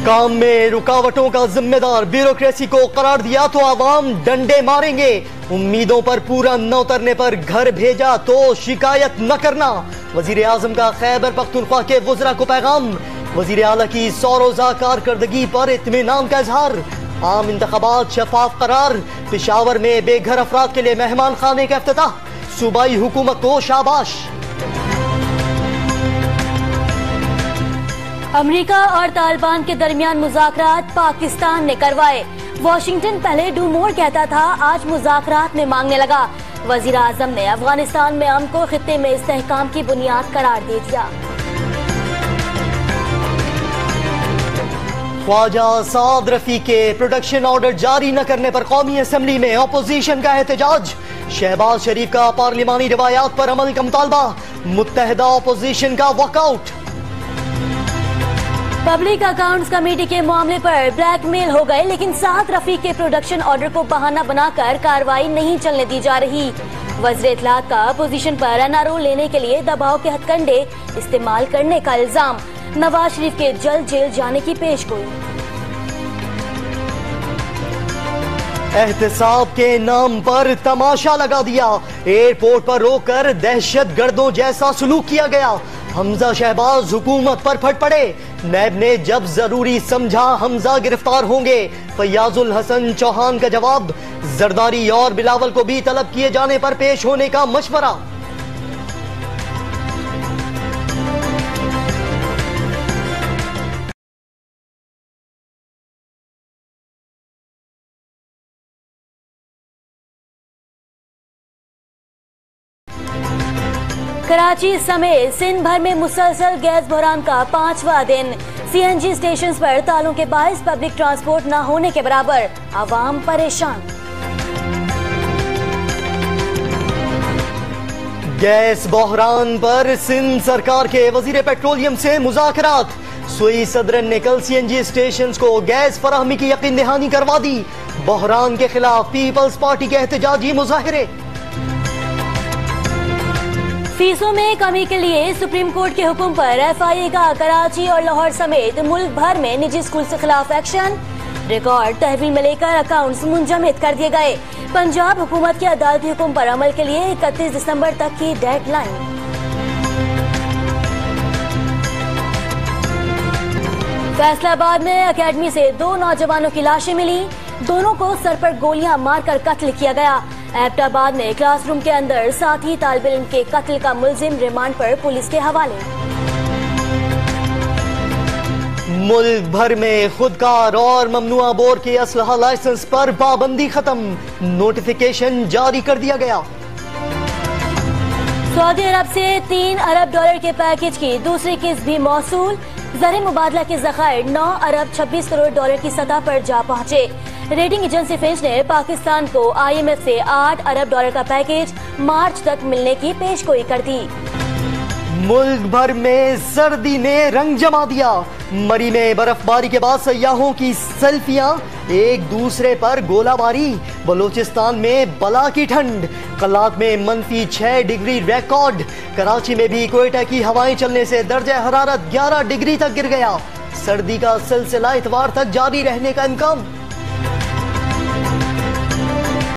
काम में रुकावटों का जिम्मेदार ब्यूरोक्रेसी को करार दिया तो आवाम डंडे मारेंगे। उम्मीदों पर पूरा न उतरने पर घर भेजा तो शिकायत न करना। वजीर आजम का खैबर पख्तूनख्वा के वुज़रा को पैगाम। वजीर आला की 100 रोजा कारकर्दगी पर इत्मीनान का इजहार। आम इंतखाबात शफाफ करार। पेशावर में बेघर अफराद के लिए मेहमान खाने का इफ्तिताह। सूबाई हुकूमत को शाबाश। अमेरिका और तालिबान के दरमियान मुज़ाकरात पाकिस्तान ने करवाए। वॉशिंगटन पहले डू मोर कहता था, आज मुज़ाकरात में मांगने लगा। वजीर आजम ने अफगानिस्तान में अमन को खित्ते में इस्तेहकाम की बुनियाद करार दे दिया। ख्वाजा साद रफी के प्रोडक्शन ऑर्डर जारी न करने पर कौमी असम्बली में अपोजिशन का एहतजाज। शहबाज शरीफ का पार्लिमानी रिवायात पर अमल का मुतालबा। मुत्तहदा अपोजिशन का वॉकआउट। पब्लिक अकाउंट्स कमेटी के मामले पर ब्लैकमेल हो गए, लेकिन साद रफी के प्रोडक्शन ऑर्डर को बहाना बनाकर कार्रवाई नहीं चलने दी जा रही। वज़ीर इत्तलात का अपोजिशन पर एनआरओ लेने के लिए दबाव के हथकंडे इस्तेमाल करने का इल्जाम। नवाज शरीफ के जल्द जेल जाने की पेशगोई। एहतसाब के नाम पर तमाशा लगा दिया। एयरपोर्ट पर रोककर दहशत गर्दों जैसा सलूक किया गया। हमजा शहबाज हुकूमत पर फट पड़े। नैब ने जब जरूरी समझा हमजा गिरफ्तार होंगे। फैयाजुल हसन चौहान का जवाब। जरदारी और बिलावल को भी तलब किए जाने पर पेश होने का मशवरा। कराची समेत सिंध भर में मुसलसल गैस बहरान का 5वां दिन। सीएनजी स्टेशन पर तालों के बायस पब्लिक ट्रांसपोर्ट न होने के बराबर। आवाम परेशान। गैस बहरान पर सिंध सरकार के वजीर पेट्रोलियम से मुज़ाकरात। सुई सदरन ने कल सीएनजी स्टेशन को गैस फराहमी की यकीन दहानी करवा दी। बहरान के खिलाफ पीपल्स पार्टी के एहतजाजी मुजाहिरे। फीसों में कमी के लिए सुप्रीम कोर्ट के हुक्म पर एफआईए का कराची और लाहौर समेत मुल्क भर में निजी स्कूल के खिलाफ एक्शन। रिकॉर्ड तहवील में लेकर अकाउंट्स मुंजमद कर दिए गए। पंजाब हुकूमत के अदालती हुक्म पर अमल के लिए 31 दिसंबर तक की डेडलाइन। फैसलाबाद में अकेडमी से 2 नौजवानों की लाशें मिली। दोनों को सर पर गोलियां मारकर कत्ल किया गया। एबटाबाद में क्लासरूम के अंदर साथी तालिब इल्म के कत्ल का मुलजिम रिमांड पर पुलिस के हवाले। मुल्क भर में खुदकार और ममनुआ बोर के असलहा लाइसेंस पर पाबंदी खत्म। नोटिफिकेशन जारी कर दिया गया। सऊदी अरब से $3 अरब के पैकेज की दूसरी किस्त भी मौसूल। ज़र मुबादला के ज़खायर 9 अरब 26 करोड़ की सतह पर जा पहुंचे। रेटिंग एजेंसी फिंच ने पाकिस्तान को IMF से $8 अरब का पैकेज मार्च तक मिलने की पेशगोई कर दी। मुल्क भर में सर्दी ने रंग जमा दिया। मरी में बर्फबारी के बाद सयाहों की सेल्फियां, एक दूसरे पर गोलाबारी। बलूचिस्तान में बला की ठंड। कलात में -6 डिग्री रिकॉर्ड। कराची में भी कोयटा की हवाएं चलने से दर्जा हरारत 11 डिग्री तक गिर गया। सर्दी का सिलसिला इतवार तक जारी रहने का इम्कान।